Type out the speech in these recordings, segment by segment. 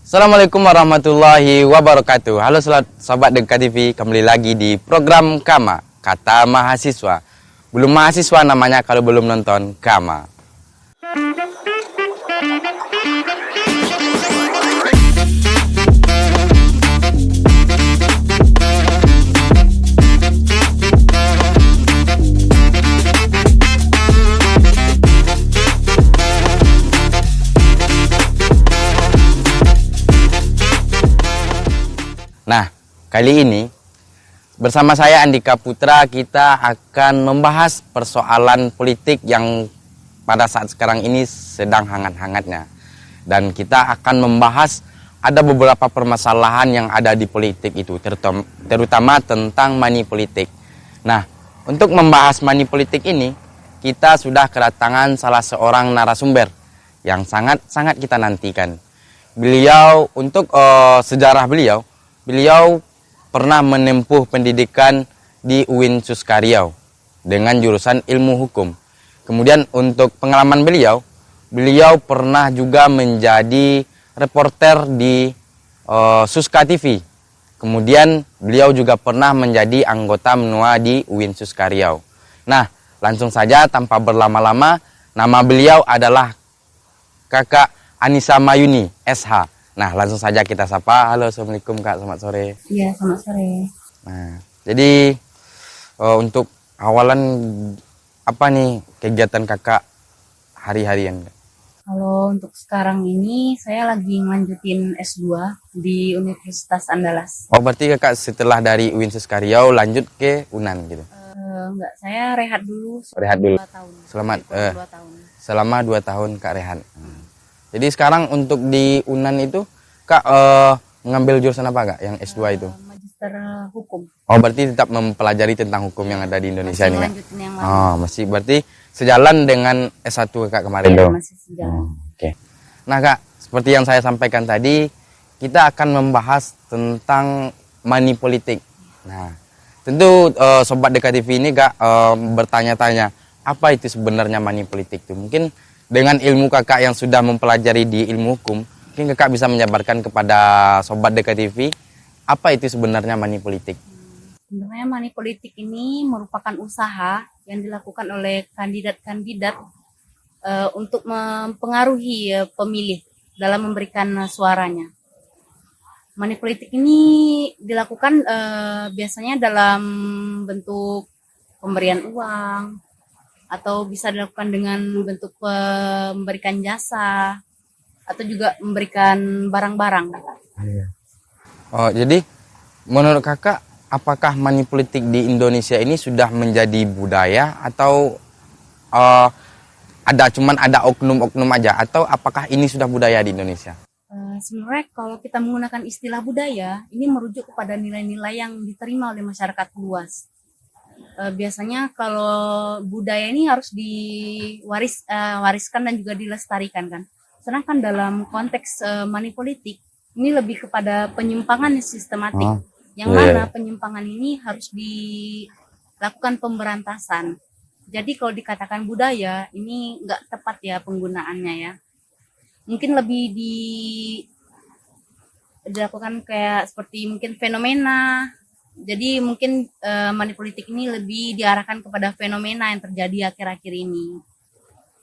Assalamualaikum warahmatullahi wabarakatuh. Halo sobat Dekat TV, kembali lagi di program Kama, Kata Mahasiswa. Belum mahasiswa namanya kalau belum nonton Kama. Nah, kali ini bersama saya Andika Putra, kita akan membahas persoalan politik yang pada saat sekarang ini sedang hangat-hangatnya. Dan kita akan membahas ada beberapa permasalahan yang ada di politik itu, terutama tentang money politik. Nah, untuk membahas money politik ini, kita sudah kedatangan salah seorang narasumber yang sangat-sangat kita nantikan. Beliau, untuk sejarah beliau pernah menempuh pendidikan di UIN Suskariau dengan jurusan ilmu hukum. Kemudian untuk pengalaman beliau pernah juga menjadi reporter di Suska TV. Kemudian beliau juga pernah menjadi anggota menua di UIN Suskariau. Nah, langsung saja tanpa berlama-lama, nama beliau adalah Kakak Anissa Mayuni, SH. Nah, langsung saja kita sapa. Halo, Assalamualaikum Kak, selamat sore. Iya, selamat sore. Nah, jadi untuk awalan apa nih kegiatan Kakak hari-harian? Kalau untuk sekarang ini saya lagi ngelanjutin S2 di Universitas Andalas. Oh, berarti Kakak setelah dari UIN Suskariau lanjut ke UNAN gitu? Enggak, saya rehat dulu. Rehat dulu. 2 tahun. Selama 2 tahun Kak rehat. Jadi sekarang untuk di UNAN itu Kak ngambil jurusan apa Kak yang S2 itu? Magister Hukum. Oh, berarti tetap mempelajari tentang hukum yang ada di Indonesia ini Kak? Yang Oh, masih berarti sejalan dengan S1 Kak kemarin ya, tuh? Masih sejalan. Oke. Nah Kak, seperti yang saya sampaikan tadi, kita akan membahas tentang money politik. Nah, tentu Sobat Dekat TV ini Kak bertanya-tanya, apa itu sebenarnya money politik itu? Mungkin dengan ilmu Kakak yang sudah mempelajari di ilmu hukum, mungkin Kakak bisa menjabarkan kepada Sobat Dekat TV, apa itu sebenarnya money politik? Sebenarnya money politik ini merupakan usaha yang dilakukan oleh kandidat-kandidat untuk mempengaruhi pemilih dalam memberikan suaranya. Money politik ini dilakukan biasanya dalam bentuk pemberian uang, atau bisa dilakukan dengan bentuk memberikan jasa, atau juga memberikan barang-barang. Oh, jadi menurut Kakak, apakah money politik di Indonesia ini sudah menjadi budaya atau ada oknum-oknum aja, atau apakah ini sudah budaya di Indonesia? Sebenarnya kalau kita menggunakan istilah budaya, ini merujuk kepada nilai-nilai yang diterima oleh masyarakat luas. Biasanya kalau budaya ini harus diwariskan dan juga dilestarikan kan. Sedangkan dalam konteks money politik ini lebih kepada penyimpangan sistematik, yang mana penyimpangan ini harus dilakukan pemberantasan. Jadi kalau dikatakan budaya ini nggak tepat ya penggunaannya ya. Mungkin lebih dilakukan kayak seperti mungkin fenomena. Jadi mungkin money politik ini lebih diarahkan kepada fenomena yang terjadi akhir-akhir ini.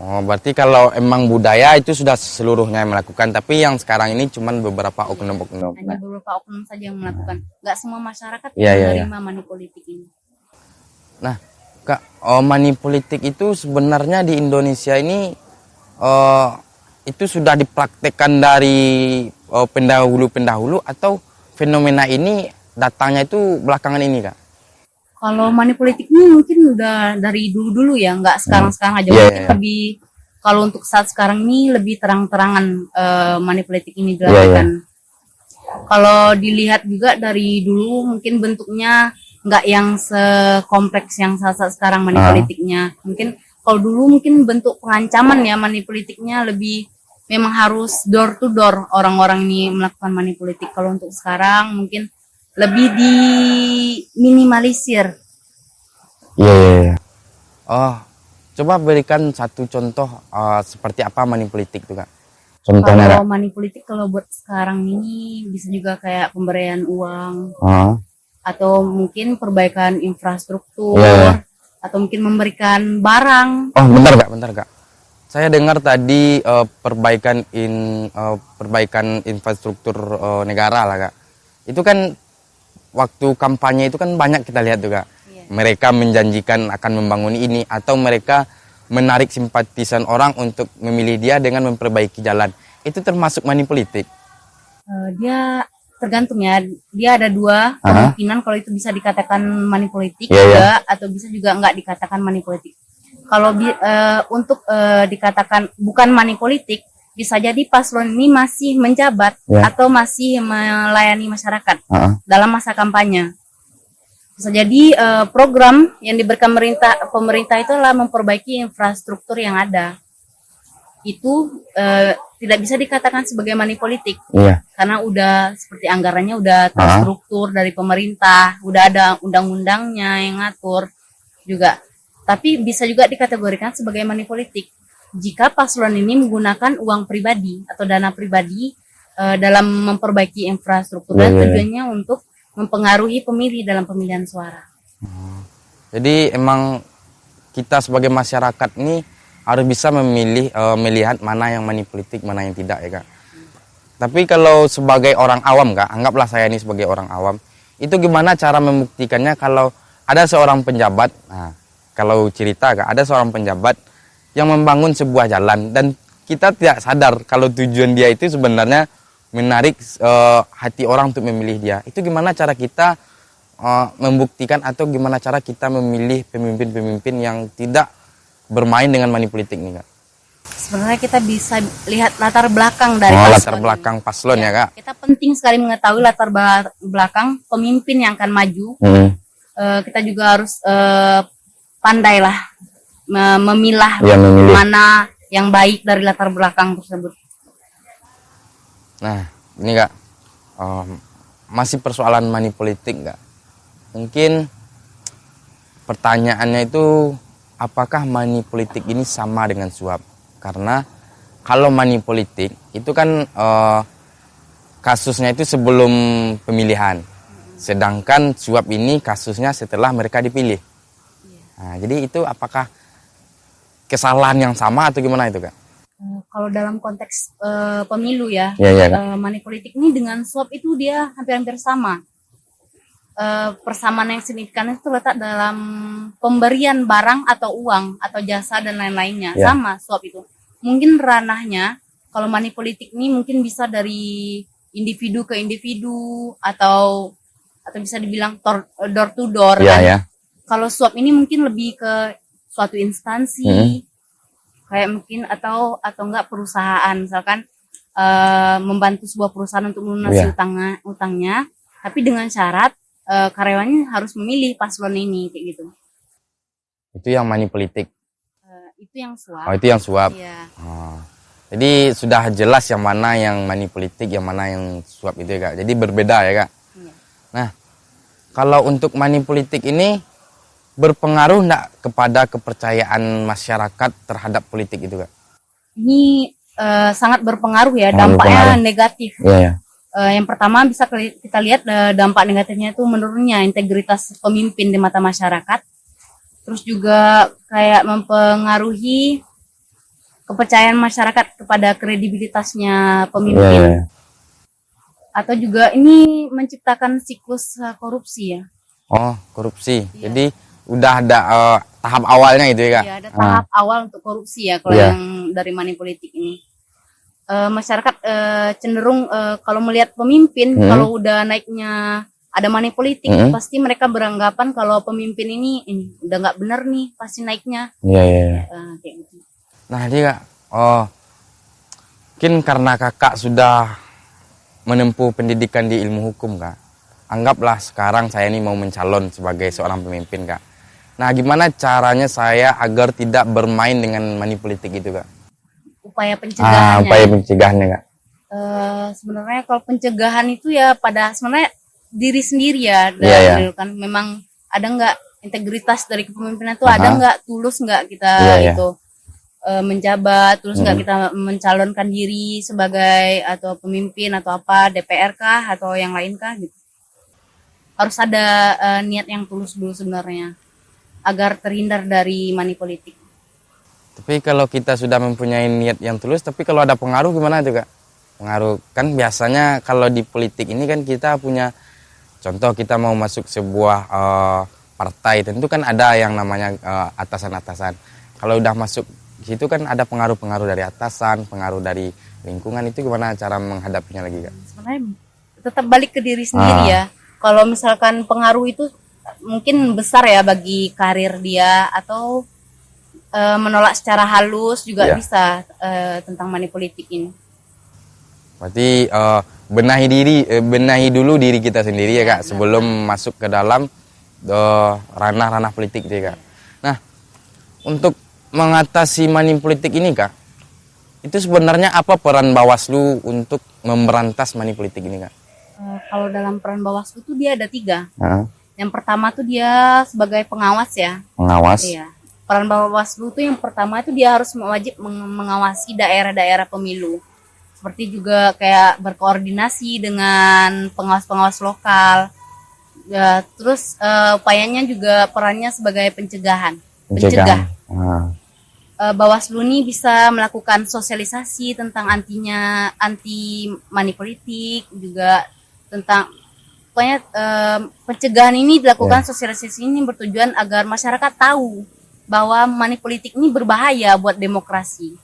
Oh, berarti kalau emang budaya itu sudah seluruhnya yang melakukan, tapi yang sekarang ini cuma beberapa oknum-oknum. Hanya beberapa oknum saja yang melakukan. Nggak semua masyarakat yang menerima money politik ini. Nah, Kak, money politik itu sebenarnya di Indonesia ini itu sudah dipraktekkan dari pendahulu-pendahulu, atau fenomena ini datangnya itu belakangan ini Kak? Kalau money politik ini mungkin udah dari dulu-dulu ya, nggak sekarang-sekarang aja. Mungkin lebih, kalau untuk saat sekarang ini lebih terang-terangan money politik ini dilakukan. Kalau dilihat juga dari dulu mungkin bentuknya nggak yang sekompleks yang saat sekarang money politiknya. Mungkin kalau dulu mungkin bentuk pengancaman ya money politiknya lebih, memang harus door to door orang-orang ini melakukan money politik. Kalau untuk sekarang mungkin lebih diminimalisir. Iya. Oh, coba berikan satu contoh seperti apa money politik tuh Kak? Contohnya Kalau Kak. money politik kalau buat sekarang ini bisa juga kayak pemberian uang Oh, atau mungkin perbaikan infrastruktur iya, iya. atau mungkin memberikan barang. Oh, bentar Kak. Saya dengar tadi perbaikan infrastruktur negara lah Kak. Itu kan waktu kampanye itu kan banyak kita lihat tuh Kak. Iya. Mereka menjanjikan akan membangun ini atau mereka menarik simpatisan orang untuk memilih dia dengan memperbaiki jalan. Itu termasuk money politik. Dia tergantung ya. Dia ada dua Aha. kemungkinan kalau itu bisa dikatakan money politik Iya, juga atau bisa juga nggak dikatakan money politik. Kalau untuk dikatakan bukan money politik, bisa jadi paslon ini masih menjabat Ya. atau masih melayani masyarakat Heeh. dalam masa kampanye. Bisa jadi program yang diberikan pemerintah itu adalah memperbaiki infrastruktur yang ada. Itu tidak bisa dikatakan sebagai money politik Iya. karena udah seperti anggarannya udah terstruktur dari pemerintah, udah ada undang-undangnya yang ngatur juga. Tapi bisa juga dikategorikan sebagai money politik jika paslon ini menggunakan uang pribadi atau dana pribadi dalam memperbaiki infrastruktur dan tujuannya untuk mempengaruhi pemilih dalam pemilihan suara. Jadi emang kita sebagai masyarakat ini harus bisa melihat mana yang money politik, mana yang tidak ya Kak. Tapi kalau sebagai orang awam Kak, anggaplah saya ini sebagai orang awam, itu gimana cara membuktikannya kalau ada seorang penjabat, nah, kalau cerita Kak, ada seorang penjabat yang membangun sebuah jalan dan kita tidak sadar kalau tujuan dia itu sebenarnya menarik hati orang untuk memilih dia. Itu gimana cara kita membuktikan atau gimana cara kita memilih pemimpin-pemimpin yang tidak bermain dengan money politik nih Kak? Sebenarnya kita bisa lihat latar belakang dari latar belakang paslon ya Kak. Kita penting sekali mengetahui latar belakang pemimpin yang akan maju. Kita juga harus pandailah memilah mana yang baik dari latar belakang tersebut. Nah, ini Kak, masih persoalan money politik Kak. Mungkin pertanyaannya itu, apakah money politik ini sama dengan suap? Karena kalau money politik itu kan kasusnya itu sebelum pemilihan, sedangkan suap ini kasusnya setelah mereka dipilih. Nah, jadi itu apakah kesalahan yang sama atau gimana itu Kak? Kalau dalam konteks pemilu ya, money politik ini dengan suap itu dia hampir-hampir sama. Persamaan yang signifikan itu letak dalam pemberian barang atau uang atau jasa dan lain-lainnya. Sama suap itu. Mungkin ranahnya kalau money politik ini mungkin bisa dari individu ke individu atau bisa dibilang door to door. Kalau suap ini mungkin lebih ke suatu instansi. Kayak mungkin atau enggak perusahaan, misalkan membantu sebuah perusahaan untuk melunasi utangnya, tapi dengan syarat karyawannya harus memilih paslon ini kayak gitu. Itu yang money politik. Itu yang suap. Oh, itu yang suap. Iya. Jadi sudah jelas yang mana yang money politik, yang mana yang suap itu ya Kak. Jadi berbeda ya Kak. Iya. Nah, kalau untuk money politik ini berpengaruh enggak kepada kepercayaan masyarakat terhadap politik itu Kak? Ini sangat berpengaruh ya, dampaknya negatif. Yang pertama bisa kita lihat dampak negatifnya itu menurunnya integritas pemimpin di mata masyarakat. Terus juga kayak mempengaruhi kepercayaan masyarakat kepada kredibilitasnya pemimpin. Atau juga ini menciptakan siklus korupsi ya. Oh, korupsi. Jadi udah ada tahap awalnya itu ya Kak? Iya, ada tahap awal untuk korupsi ya kalau yang dari money politik ini. Masyarakat cenderung kalau melihat pemimpin kalau udah naiknya ada money politik pasti mereka beranggapan kalau pemimpin ini udah nggak benar nih pasti naiknya. Kayak gitu. Nah jadi Kak, mungkin karena Kakak sudah menempuh pendidikan di ilmu hukum Kak, anggaplah sekarang saya ini mau mencalon sebagai seorang pemimpin Kak. Nah gimana caranya saya agar tidak bermain dengan money politik itu Kak? Upaya pencegahannya. Upaya pencegahannya Kak. Sebenarnya kalau pencegahan itu ya pada sebenarnya diri sendiri ya. Kan memang ada nggak integritas dari kepemimpinan itu ada nggak tulus nggak kita itu. menjabat, terus nggak kita mencalonkan diri sebagai atau pemimpin atau apa DPR kah atau yang lain kah gitu. Harus ada niat yang tulus dulu sebenarnya agar terhindar dari money politik. Tapi kalau kita sudah mempunyai niat yang tulus, tapi kalau ada pengaruh gimana tuh Kak? Pengaruh kan biasanya kalau di politik ini kan kita punya contoh, kita mau masuk sebuah partai, tentu kan ada yang namanya atasan-atasan. Kalau udah masuk di situ kan ada pengaruh-pengaruh dari atasan, pengaruh dari lingkungan, itu gimana cara menghadapinya lagi Kak? Sebenarnya tetap balik ke diri sendiri ya. Kalau misalkan pengaruh itu mungkin besar ya bagi karir dia, atau menolak secara halus juga bisa tentang money politik ini. Berarti benahi dulu diri kita sendiri ya Kak, sebelum masuk ke dalam ranah-ranah politik deh Kak. Nah, untuk mengatasi money politik ini Kak, itu sebenarnya apa peran Bawaslu untuk memberantas money politik ini Kak? Kalau dalam peran Bawaslu tuh dia ada 3. Yang pertama tuh dia sebagai pengawas ya. Pengawas. Iya. Peran Bawaslu tuh yang pertama itu dia harus wajib mengawasi daerah-daerah pemilu. Seperti juga kayak berkoordinasi dengan pengawas-pengawas lokal. Ya, terus upayanya juga perannya sebagai pencegah. Bawaslu ini bisa melakukan sosialisasi tentang anti money politik, juga tentang pokoknya pencegahan ini dilakukan. Sosialisasi ini bertujuan agar masyarakat tahu bahwa money politik ini berbahaya buat demokrasi.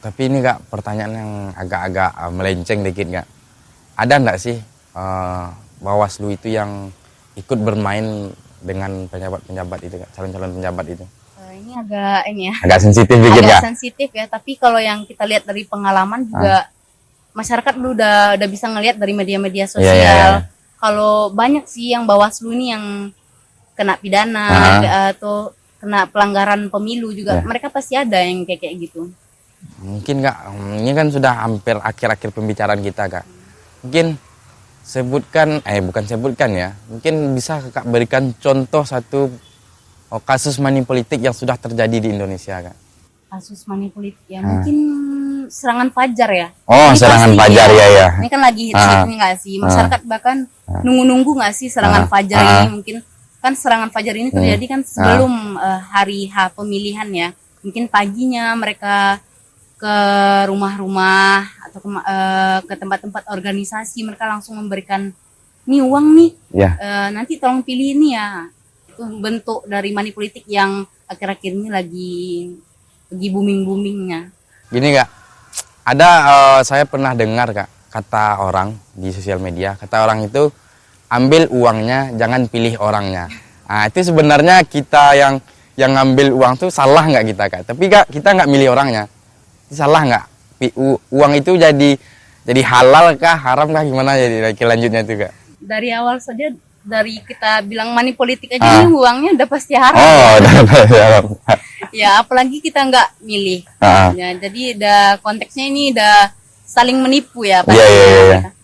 Tapi ini Kak, pertanyaan yang agak-agak melenceng dikit Kak. Ada enggak sih Bawaslu itu yang ikut bermain dengan penjabat-penjabat itu Kak, calon-calon penjabat itu? Ini agak agak sensitif dikit agak Kak. sensitif ya, tapi kalau yang kita lihat dari pengalaman juga masyarakat dulu udah bisa ngelihat dari media-media sosial. Kalau banyak sih yang Bawaslu ini yang kena pidana atau kena pelanggaran pemilu juga, mereka pasti ada yang kayak gitu. Mungkin Kak, ini kan sudah hampir akhir-akhir pembicaraan kita Kak. Mungkin bukan sebutkan ya, mungkin bisa Kakak berikan contoh satu kasus money politik yang sudah terjadi di Indonesia Kak. Kasus money politik ya, mungkin serangan Fajar ya. Ini serangan Fajar ya. Ini kan lagi ini nggak sih, masyarakat bahkan nunggu-nunggu nggak sih serangan Fajar ini. Mungkin kan serangan Fajar ini terjadi kan sebelum hari H pemilihan ya. Mungkin paginya mereka ke rumah-rumah atau ke tempat-tempat organisasi, mereka langsung memberikan nih uang nih, nanti tolong pilih ini ya. Itu bentuk dari money politik yang akhir-akhir ini lagi booming-boomingnya. Gini Kak, ada saya pernah dengar Kak, kata orang di sosial media, kata orang itu ambil uangnya, jangan pilih orangnya. Nah, itu sebenarnya kita yang ngambil uang tuh salah nggak kita Kak? Tapi Kak, kita nggak milih orangnya. Salah nggak? Uang itu jadi halal kah, haram kah, gimana jadi lanjutnya itu Kak? Dari awal saja, dari kita bilang money politik aja ini uangnya udah pasti haram. Udah pasti haram. Ya apalagi kita nggak milih. Ya, jadi konteksnya ini udah saling menipu ya. Iya.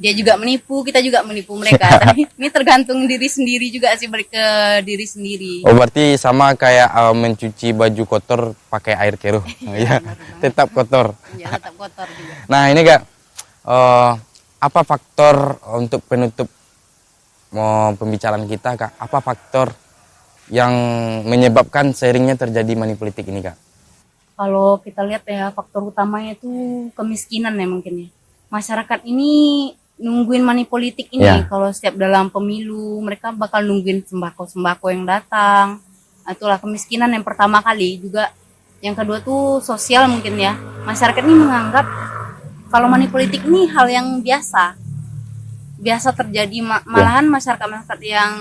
Dia juga menipu, kita juga menipu mereka. Tapi ini tergantung diri sendiri juga sih, balik ke diri sendiri. Oh, berarti sama kayak mencuci baju kotor pakai air keruh. Iya, tetap kotor. Iya, tetap kotor juga. Nah, ini Kak, apa faktor untuk penutup pembicaraan kita Kak? Apa faktor yang menyebabkan seringnya terjadi money politik ini Kak? Kalau kita lihat ya, faktor utamanya itu kemiskinan ya mungkin ya. Masyarakat ini nungguin money politik ini. Kalau setiap dalam pemilu mereka bakal nungguin sembako yang datang. Itulah kemiskinan yang pertama kali. Juga yang kedua tuh sosial mungkin ya. Masyarakat ini menganggap kalau money politik ini hal yang biasa terjadi. Malahan masyarakat yang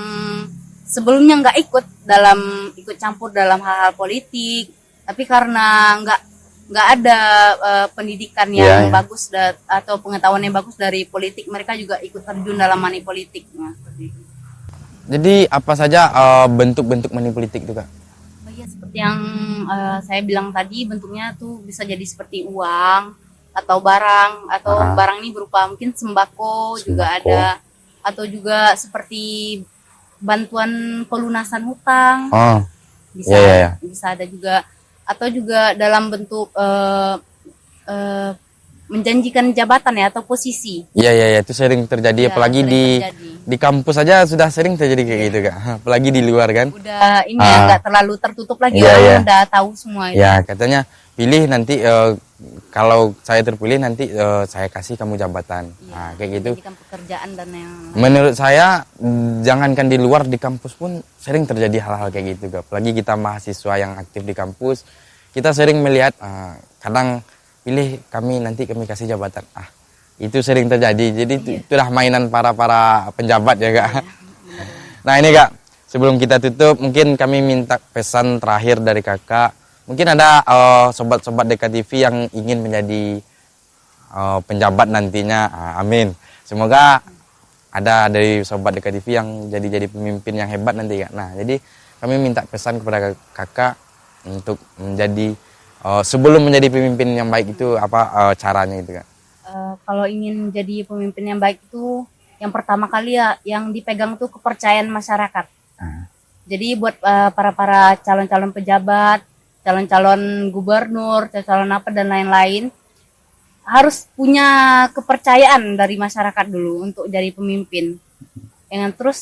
sebelumnya nggak ikut campur dalam hal-hal politik, tapi karena nggak ada pendidikan yang bagus atau pengetahuan yang bagus dari politik, mereka juga ikut terjun dalam money politik. Jadi apa saja bentuk-bentuk money politik itu Kak? Ya, seperti yang saya bilang tadi, bentuknya tuh bisa jadi seperti uang atau barang, atau barang ini berupa mungkin sembako juga ada, atau juga seperti bantuan pelunasan hutang. bisa Iya, iya, iya. bisa ada juga, atau juga dalam bentuk eh, menjanjikan jabatan ya atau posisi. Iya, iya, iya, itu sering terjadi, Ya, apalagi sering terjadi. di kampus aja sudah sering terjadi kayak gitu kak, apalagi di luar kan. Udah ini ya, nggak terlalu tertutup lagi, Iya, orang iya. udah tahu semua itu. Ya katanya pilih nanti, kalau saya terpilih nanti saya kasih kamu jabatan. Iya, Nah, kayak gitu. menjanjikan pekerjaan dan yang Menurut saya, jangankan di luar, di kampus pun sering terjadi hal-hal kayak gitu kak. Apalagi kita mahasiswa yang aktif di kampus, kita sering melihat kadang pilih kami nanti kami kasih jabatan. Itu sering terjadi. Jadi itulah mainan para penjabat ya kak. Nah ini kak, sebelum kita tutup mungkin kami minta pesan terakhir dari kakak. Mungkin ada sobat-sobat DKTV yang ingin menjadi penjabat nantinya. Amin. Semoga ada dari sobat DKTV yang jadi pemimpin yang hebat nanti kak. Nah jadi kami minta pesan kepada kakak untuk menjadi sebelum menjadi pemimpin yang baik itu apa caranya itu kak? kalau ingin jadi pemimpin yang baik itu yang pertama kali ya yang dipegang tuh kepercayaan masyarakat. Jadi buat para calon-calon pejabat, calon-calon gubernur, calon apa dan lain-lain harus punya kepercayaan dari masyarakat dulu untuk jadi pemimpin. Yang terus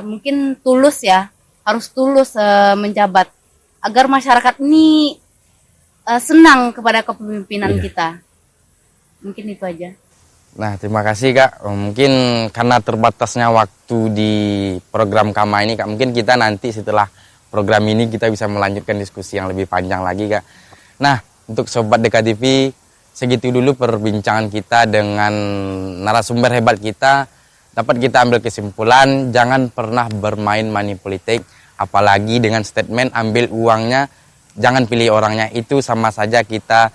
mungkin tulus ya, harus tulus menjabat agar masyarakat ini senang kepada kepemimpinan kita. Mungkin itu aja. Nah, terima kasih Kak. Mungkin karena terbatasnya waktu di program Kama ini Kak, mungkin kita nanti setelah program ini kita bisa melanjutkan diskusi yang lebih panjang lagi Kak. Nah, untuk Sobat DKTV, segitu dulu perbincangan kita dengan narasumber hebat kita. Dapat kita ambil kesimpulan, jangan pernah bermain money politik, apalagi dengan statement ambil uangnya, jangan pilih orangnya. Itu sama saja kita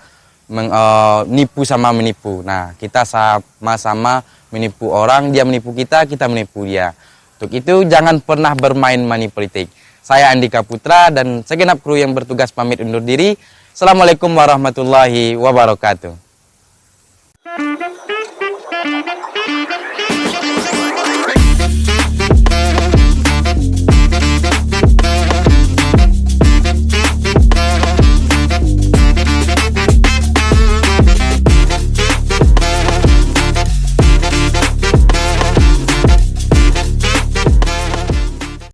nipu sama menipu. Nah, kita sama-sama menipu orang, dia menipu kita menipu dia. Untuk itu jangan pernah bermain money politik. Saya Andika Putra dan segenap kru yang bertugas pamit undur diri. Assalamualaikum warahmatullahi wabarakatuh.